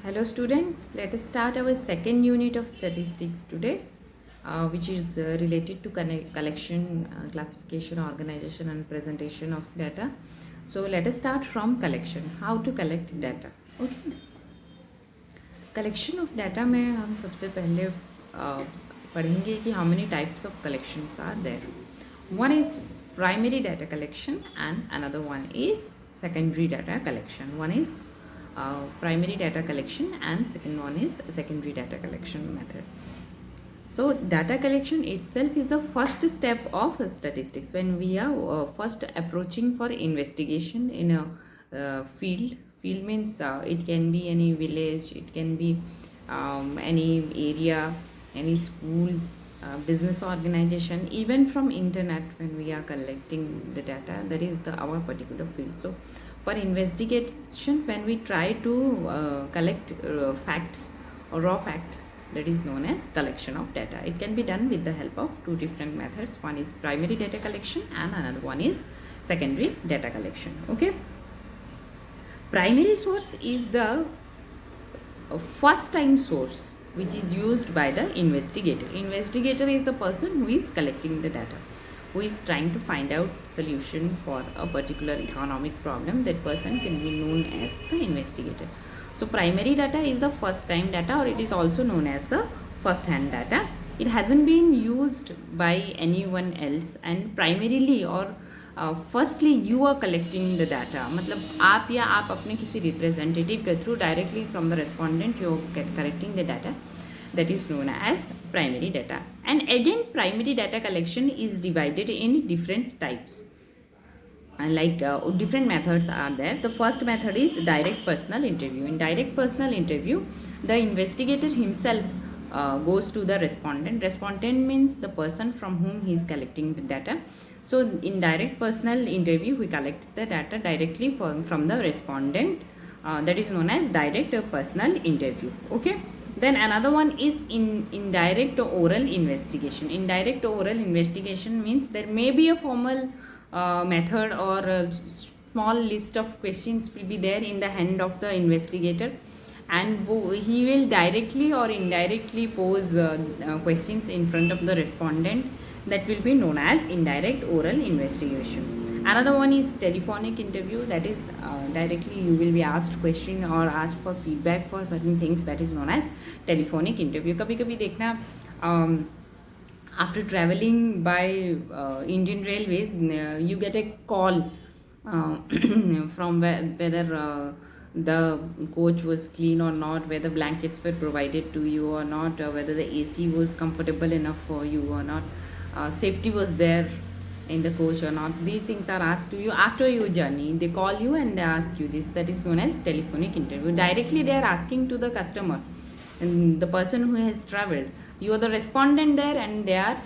Hello students, let us start our second unit of statistics today, which is related to collection, classification, organization and presentation of data. So let us start from collection, how to collect data. Okay. Collection of data में हम सबसे पहले पढ़ेंगे कि how many types of collections are there. One is primary data collection and another one is secondary data collection. One is primary data collection and second one is secondary data collection method. So data collection itself is the first step of statistics when we are first approaching for investigation in a field. Field means it can be any village, it can be any area, any school, business organization, even from internet. When we are collecting the data, that is our particular field. So for investigation, when we try to collect facts or raw facts, that is known as collection of data. It can be done with the help of two different methods. One is primary data collection and another one is secondary data collection. Okay. Primary source is the first time source which is used by the investigator. Investigator is the person who is collecting the data, who is trying to find out solution for a particular economic problem. That person can be known as the investigator. So primary data is the first time data, or it is also known as the first hand data. It hasn't been used by anyone else, and primarily or firstly you are collecting the data. मतलब आप या आप अपने किसी representative के through directly from the respondent you are collecting the data. That is known as primary data. And again, primary data collection is divided in different types. Different methods are there. The first method is direct personal interview. In direct personal interview, the investigator himself goes to the respondent. Respondent means the person from whom he is collecting the data. So in direct personal interview, he collects the data directly from the respondent. That is known as direct personal interview. Okay. Then another one is indirect oral investigation. Indirect oral investigation means there may be a formal method or a small list of questions will be there in the hand of the investigator, and he will directly or indirectly pose questions in front of the respondent. That will be known as indirect oral investigation. Another one is telephonic interview. That is directly you will be asked question or asked for feedback for certain things. That is known as telephonic interview. कभी कभी देखना after traveling by Indian Railways, you get a call from whether the coach was clean or not, whether blankets were provided to you or not, whether the AC was comfortable enough for you or not, safety was there in the coach or not. These things are asked to you after your journey. They call you and they ask you this. That is known as telephonic interview. Directly they are asking to the customer and the person who has traveled. You are the respondent there and they are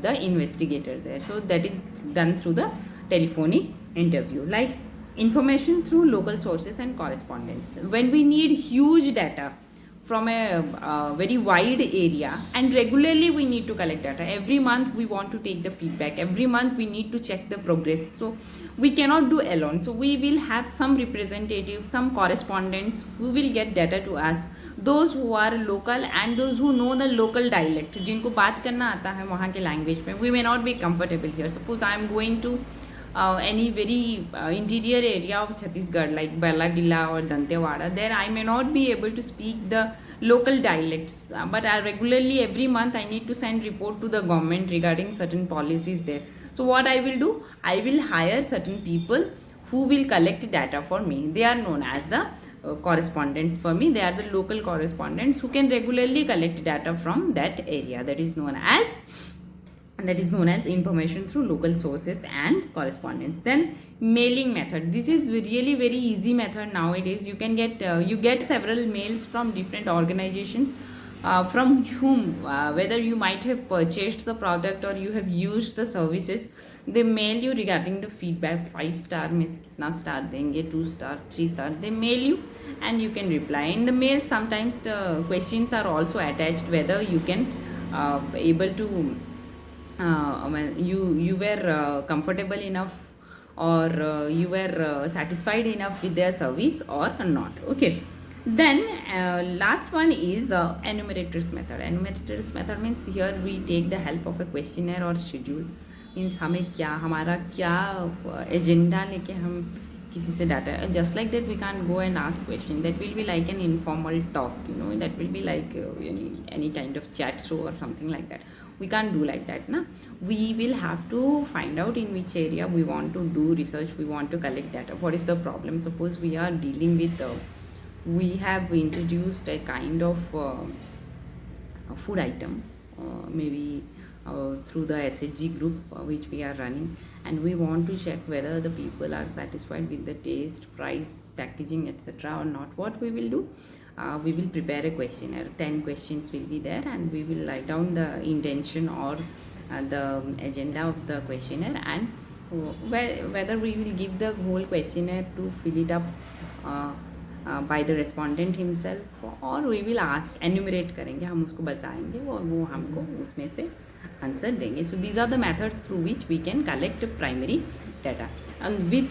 the investigator there. So that is done through the telephonic interview. Like information through local sources and correspondence. When we need huge data from a very wide area, and regularly we need to collect data. Every month we want to take the feedback. Every month we need to check the progress. So we cannot do alone. So we will have some representatives, some correspondents who will get data to us. Those who are local and those who know the local dialect, जिनको बात करना आता है वहाँ के language में. We may not be comfortable here. Suppose I am going to any very interior area of Chhattisgarh like Baladilla or Dantewada. There I may not be able to speak the local dialects, but regularly every month I need to send report to the government regarding certain policies there. So what I will do, I will hire certain people who will collect data for me. They are known as the correspondents for me. They are the local correspondents who can regularly collect data from that area. That is known as information through local sources and correspondence. Then mailing method. This is really very easy method nowadays. You can get you get several mails from different organizations from whom whether you might have purchased the product or you have used the services. They mail you regarding the feedback. 5 star में कितना star देंगे, 2 star, 3 star. They mail you and you can reply in the mail. Sometimes the questions are also attached whether you can able to you were comfortable enough or you were satisfied enough with their service or not. Okay. Then last one is enumerators method. Enumerators method means here we take the help of a questionnaire or schedule. Means हमें क्या हमारा क्या agenda लेके हम किसी से data, just like that we can't go and ask question. That will be like an informal talk, you know, that will be like any kind of chat show or something like that. We can't do like that, na. We will have to find out in which area we want to do research, we want to collect data. What is the problem? Suppose we are dealing with we have introduced a kind of a food item, maybe through the SHG group which we are running, and we want to check whether the people are satisfied with the taste, price, packaging, etc. or not. What we will do, we will prepare a questionnaire. 10 questions will be there, and we will write down the intention or the agenda of the questionnaire, and whether we will give the whole questionnaire to fill it up by the respondent himself, or we will ask, enumerate करेंगे, हम उसको बताएंगे और वो हमको उसमें से answer देंगे. So these are the methods through which we can collect primary data. And with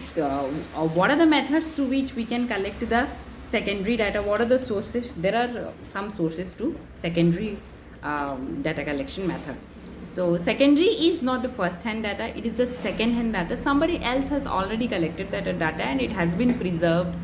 what are the methods through which we can collect the secondary data? What are the sources? There are some sources to secondary data collection method. So secondary is not the first hand data, it is the second hand data. Somebody else has already collected that data and it has been preserved,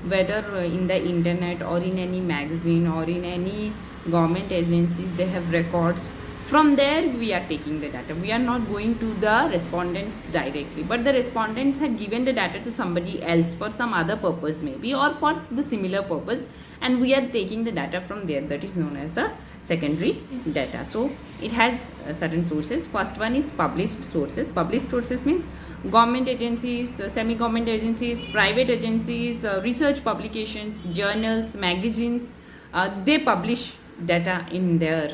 whether in the internet or in any magazine or in any government agencies. They have records. From there we are taking the data. We are not going to the respondents directly, but the respondents had given the data to somebody else for some other purpose maybe, or for the similar purpose, and we are taking the data from there. That is known as the secondary data. So it has certain sources. First one is published sources. Published sources means government agencies, semi-government agencies, private agencies, research publications, journals, magazines. They publish data in their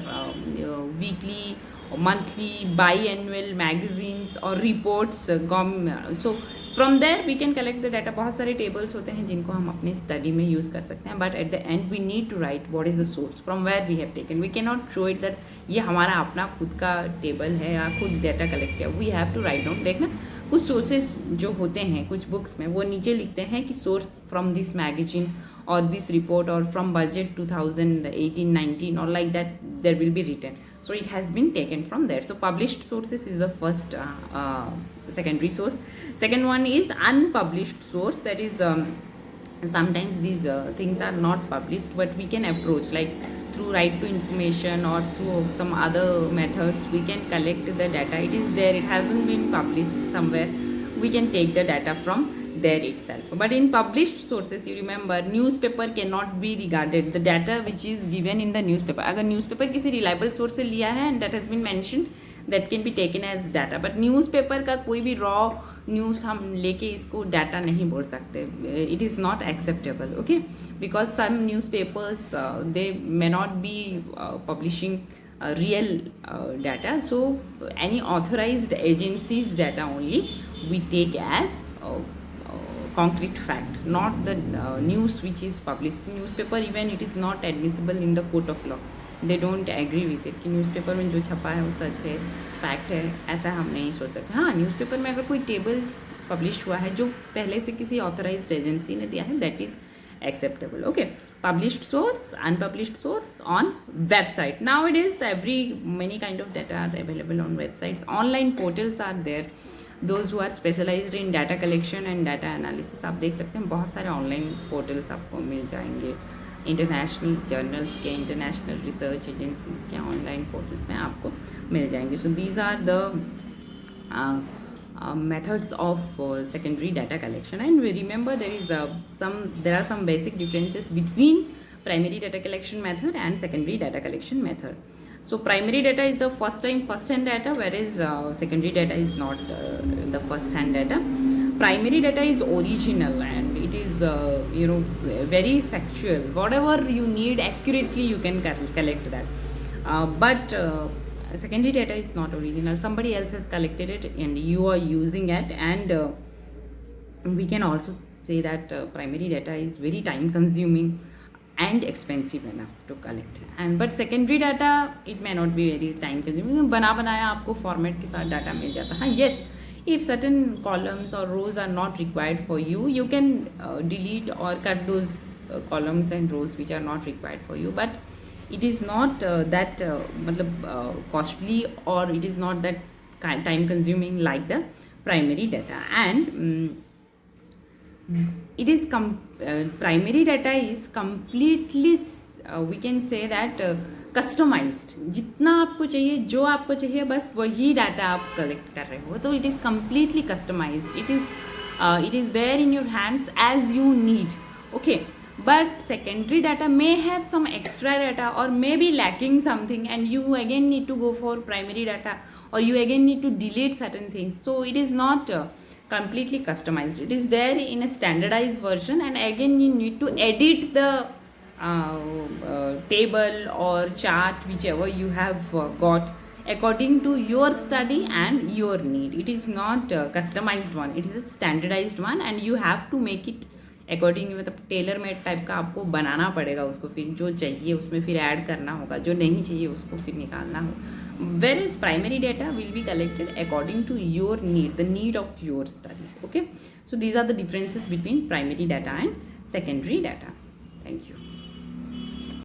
weekly or monthly, biannual magazines or reports. So from there we can collect the data. बहुत सारे tables होते हैं जिनको हम अपने study में use कर सकते हैं, but at the end we need to write what is the source from where we have taken. We cannot show it that ये हमारा अपना खुद का table है या खुद data collect किया. We have to write down. देखना कुछ sources जो होते हैं कुछ books में, वो नीचे लिखते हैं कि source from this magazine or this report or from budget 2018-19 or like that, there will be written. So it has been taken from there. So published sources is the first secondary source. Second one is unpublished source. That is sometimes these things are not published, but we can approach like through right to information or through some other methods. We can collect the data. It is there, it hasn't been published somewhere. We can take the data from there itself. But in published sources, you remember, newspaper cannot be regarded. The data which is given in the newspaper, अगर newspaper किसी reliable source से लिया है and that has been mentioned, that can be taken as data. But newspaper का कोई भी raw news हम लेके इसको data नहीं बोल सकते. It is not acceptable, okay? Because some newspapers they may not be publishing real data. So any authorized agency's data only we take as concrete fact, not the news which is published. Newspaper even it is not admissible in the court of law. They don't agree with it कि newspaper में जो छपा है वो सच है, fact है, ऐसा हम नहीं सोच सकते. हाँ, न्यूज़पेपर में अगर कोई टेबल पब्लिश हुआ है जो पहले से किसी ऑथराइज्ड एजेंसी ने दिया है, that is acceptable. Okay, published source, unpublished source on website. Nowadays many kind of data are available on websites. Online portals are there. Those who are specialized in data collection and data analysis, आप देख सकते हैं बहुत सारे online portals आपको मिल जाएंगे. International journals के, इंटरनेशनल रिसर्च एजेंसीज के ऑनलाइन पोर्टल्स में आपको मिल जाएंगे. So these are the methods of secondary data collection. And we remember there are some basic differences between primary data collection method and secondary data collection method. So primary data is the first hand data, whereas secondary data is not the first hand data. Primary data is original and it is very factual. Whatever you need accurately you can collect that, but secondary data is not original. Somebody else has collected it and you are using it. And we can also say that primary data is very time consuming and expensive enough to collect. And but secondary data, it may not be very time consuming. बना बनाया आपको format के साथ data मिल जाता है. Yes, if certain columns or rows are not required for you, you can delete or cut those columns and rows which are not required for you, but it is not that costly, or it is not that time consuming like the primary data. And it is primary data is completely we can say that customized. जितना आपको चाहिए, जो आपको चाहिए, बस वही data आप collect कर रहे हो, तो it is completely customized. It is there in your hands as you need. Okay, but secondary data may have some extra data or may be lacking something, and you again need to go for primary data, or you again need to delete certain things. So it is not completely customized. It is there in a standardized version, and again you need to edit the table or chart, whichever you have got, according to your study and your need. It is not customized one, it is a standardized one, and you have to make it according, मतलब tailor made type का आपको बनाना पड़ेगा उसको, फिर जो चाहिए उसमें फिर ऐड करना होगा, जो नहीं चाहिए उसको फिर निकालना हो. Where is primary data will be collected according to your need, the need of your study. Okay, so these are the differences between primary data and secondary data. Thank you.